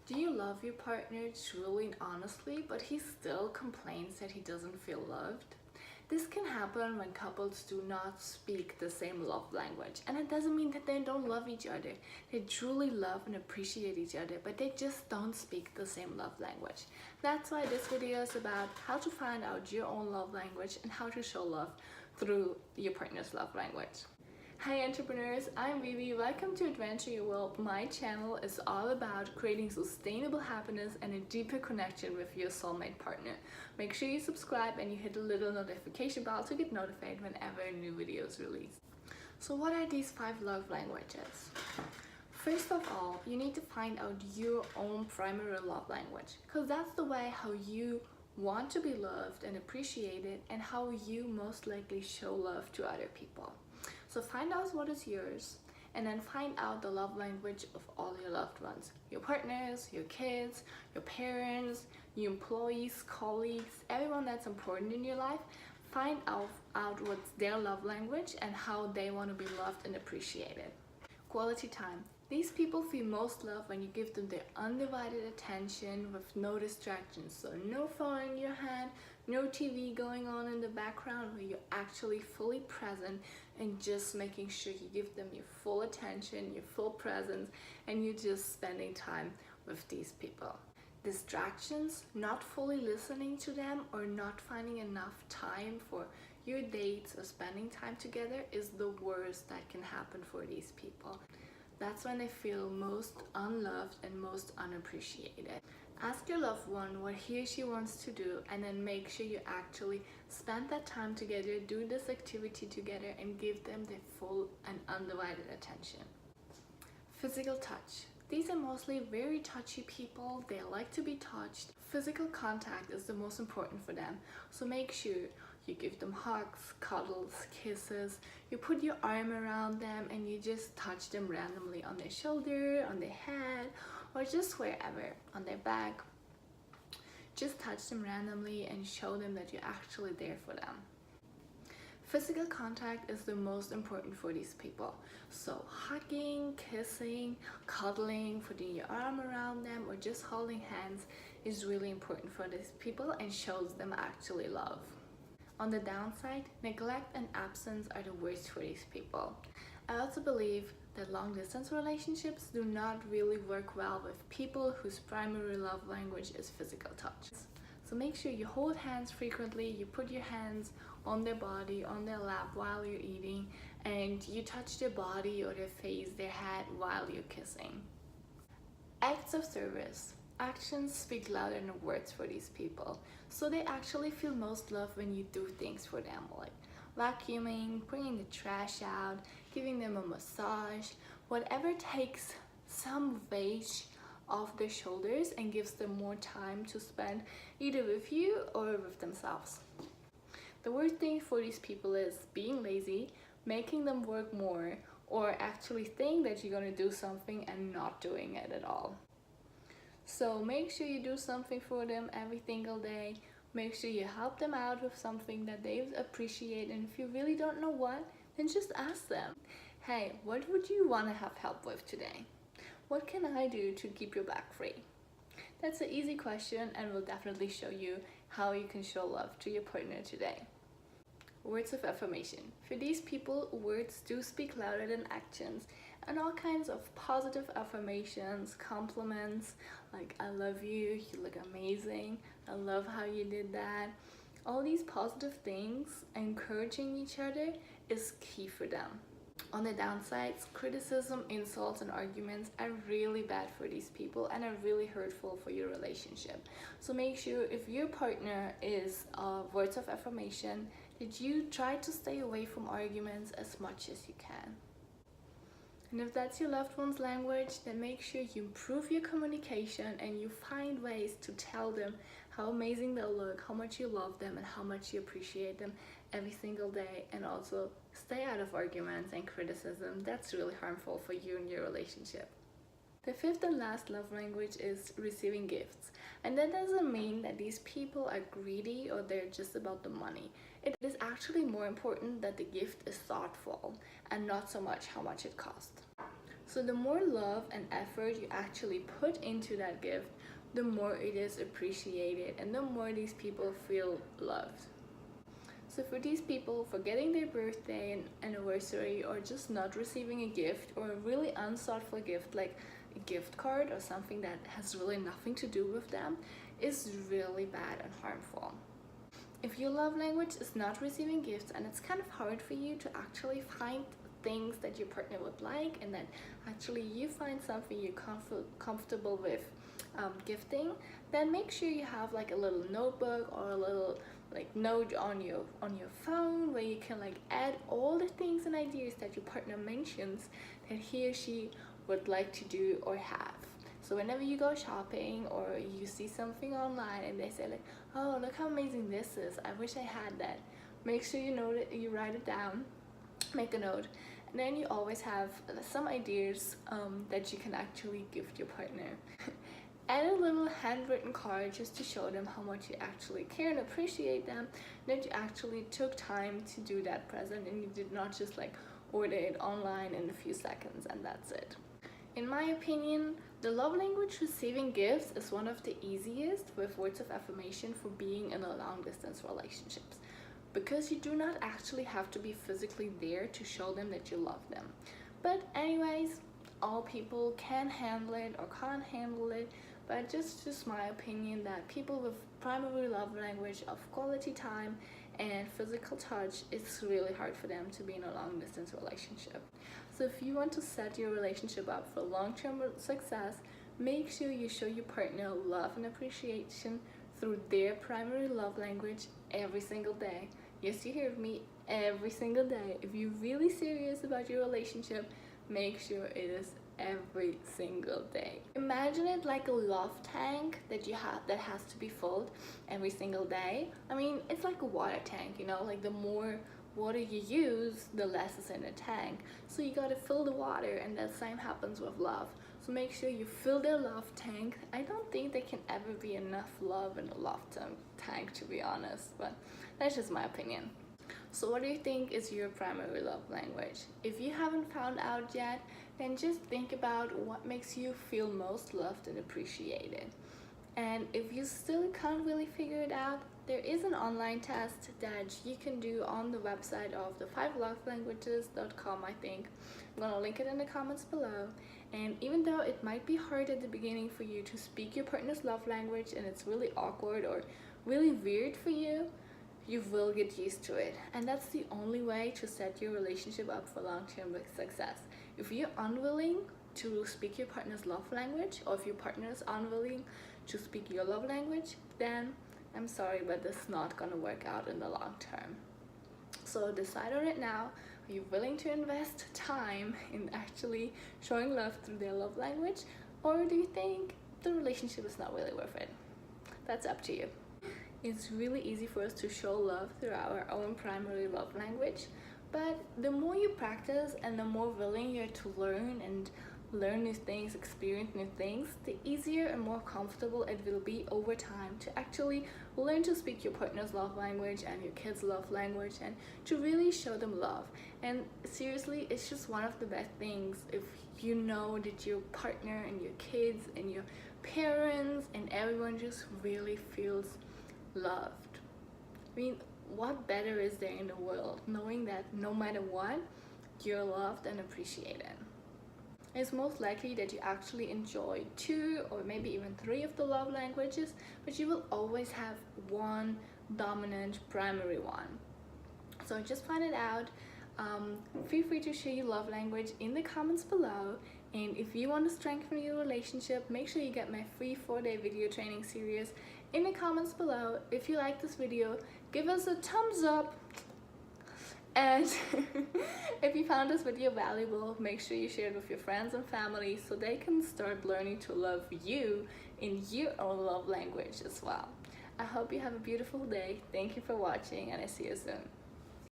Do you love your partner truly and honestly, but he still complains that he doesn't feel loved? This can happen when couples do not speak the same love language. And it doesn't mean that they don't love each other. They truly love and appreciate each other, but they just don't speak the same love language. That's why this video is about how to find out your own love language and how to show love through your partner's love language. Hi entrepreneurs, I'm Vivi. Welcome to Adventure Your World. My channel is all about creating sustainable happiness and a deeper connection with your soulmate partner. Make sure you subscribe and you hit the little notification bell to get notified whenever a new video is released. So what are these 5 love languages? First of all, you need to find out your own primary love language, because that's the way how you want to be loved and appreciated and how you most likely show love to other people. So find out what is yours and then find out the love language of all your loved ones. Your partners, your kids, your parents, your employees, colleagues, everyone that's important in your life. Find out what's their love language and how they want to be loved and appreciated. Quality time. These people feel most love when you give them their undivided attention with no distractions. So no phone in your hand, no TV going on in the background, where you're actually fully present and just making sure you give them your full attention, your full presence, and you're just spending time with these people. Distractions, not fully listening to them or not finding enough time for your dates or spending time together is the worst that can happen for these people. That's when they feel most unloved and most unappreciated. Ask your loved one what he or she wants to do and then make sure you actually spend that time together, do this activity together, and give them their full and undivided attention. Physical touch. These are mostly very touchy people. They like to be touched. Physical contact is the most important for them. So make sure you give them hugs, cuddles, kisses. You put your arm around them and you just touch them randomly on their shoulder, on their head, or just wherever, on their back. Just touch them randomly and show them that you're actually there for them. Physical contact is the most important for these people. So hugging, kissing, cuddling, putting your arm around them, or just holding hands is really important for these people and shows them actually love. On the downside, neglect and absence are the worst for these people. I also believe that long-distance relationships do not really work well with people whose primary love language is physical touch. So make sure you hold hands frequently, you put your hands on their body, on their lap while you're eating, and you touch their body or their face, their head while you're kissing. Acts of service. Actions speak louder than words for these people. So they actually feel most love when you do things for them, like vacuuming, bringing the trash out, giving them a massage, whatever takes some weight off their shoulders and gives them more time to spend either with you or with themselves. The worst thing for these people is being lazy, making them work more, or actually saying that you're going to do something and not doing it at all. So make sure you do something for them every single day. Make sure you help them out with something that they appreciate, and if you really don't know what, then just ask them. Hey, what would you want to have help with today? What can I do to keep your back free? That's an easy question and will definitely show you how you can show love to your partner today. Words of affirmation. For these people, words do speak louder than actions, and all kinds of positive affirmations, compliments like I love you, you look amazing, I love how you did that. All these positive things, encouraging each other, is key for them. On the downsides, criticism, insults, and arguments are really bad for these people and are really hurtful for your relationship. So make sure if your partner is words of affirmation, that you try to stay away from arguments as much as you can. And if that's your loved one's language, then make sure you improve your communication and you find ways to tell them how amazing they look, how much you love them, and how much you appreciate them every single day. And also stay out of arguments and criticism. That's really harmful for you and your relationship. The 5th and last love language is receiving gifts. And that doesn't mean that these people are greedy or they're just about the money. It is actually more important that the gift is thoughtful and not so much how much it costs. So the more love and effort you actually put into that gift, the more it is appreciated and the more these people feel loved. So for these people, for getting their birthday and anniversary, or just not receiving a gift, or a really unthoughtful gift like a gift card or something that has really nothing to do with them, is really bad and harmful. If your love language is not receiving gifts and it's kind of hard for you to actually find things that your partner would like, and that actually you find something you're comfortable with gifting, then make sure you have like a little notebook or a little like note on your phone where you can like add all the things and ideas that your partner mentions that he or she would like to do or have. So whenever you go shopping or you see something online and they say like, oh, look how amazing this is, I wish I had that, make sure you note it, you write it down, make a note, and then you always have some ideas that you can actually gift your partner. Add a little handwritten card just to show them how much you actually care and appreciate them, that you actually took time to do that present and you did not just like order it online in a few seconds and that's it. In my opinion, the love language receiving gifts is one of the easiest with words of affirmation for being in a long distance relationships, because you do not actually have to be physically there to show them that you love them. But anyways, all people can handle it or can't handle it, but just my opinion that people with primary love language of quality time and physical touch, it's really hard for them to be in a long distance relationship. So if you want to set your relationship up for long-term success, make sure you show your partner love and appreciation through their primary love language every single day. Yes, you heard me, every single day. If you're really serious about your relationship, make sure it is every single day. Imagine it like a love tank that you have that has to be filled every single day. I mean, it's like a water tank, you know, like the more water you use, the less is in the tank. So you gotta fill the water, and the same happens with love. So make sure you fill their love tank. I don't think there can ever be enough love in a love tank, to be honest, but that's just my opinion. So what do you think is your primary love language? If you haven't found out yet, then just think about what makes you feel most loved and appreciated. And if you still can't really figure it out, there is an online test that you can do on the website of the 5lovelanguages.com, I think. I'm gonna link it in the comments below. And even though it might be hard at the beginning for you to speak your partner's love language and it's really awkward or really weird for you, you will get used to it. And that's the only way to set your relationship up for long-term success. If you're unwilling to speak your partner's love language, or if your partner is unwilling to speak your love language, then I'm sorry, but this is not gonna work out in the long term. So decide on it now. Are you willing to invest time in actually showing love through their love language, or do you think the relationship is not really worth it? That's up to you. It's really easy for us to show love through our own primary love language, but the more you practice and the more willing you're to learn new things, experience new things, the easier and more comfortable it will be over time to actually learn to speak your partner's love language and your kids' love language, and to really show them love. And seriously, it's just one of the best things if you know that your partner and your kids and your parents and everyone just really feels loved. I mean, what better is there in the world knowing that no matter what, you're loved and appreciated? It's most likely that you actually enjoy 2 or maybe even 3 of the love languages, but you will always have one dominant primary one. So just find it out. Feel free to share your love language in the comments below. And if you want to strengthen your relationship, make sure you get my free 4-day video training series in the comments below. If you like this video, give us a thumbs up. And if you found this video valuable, make sure you share it with your friends and family so they can start learning to love you in your own love language as well. I hope you have a beautiful day. Thank you for watching, and I see you soon.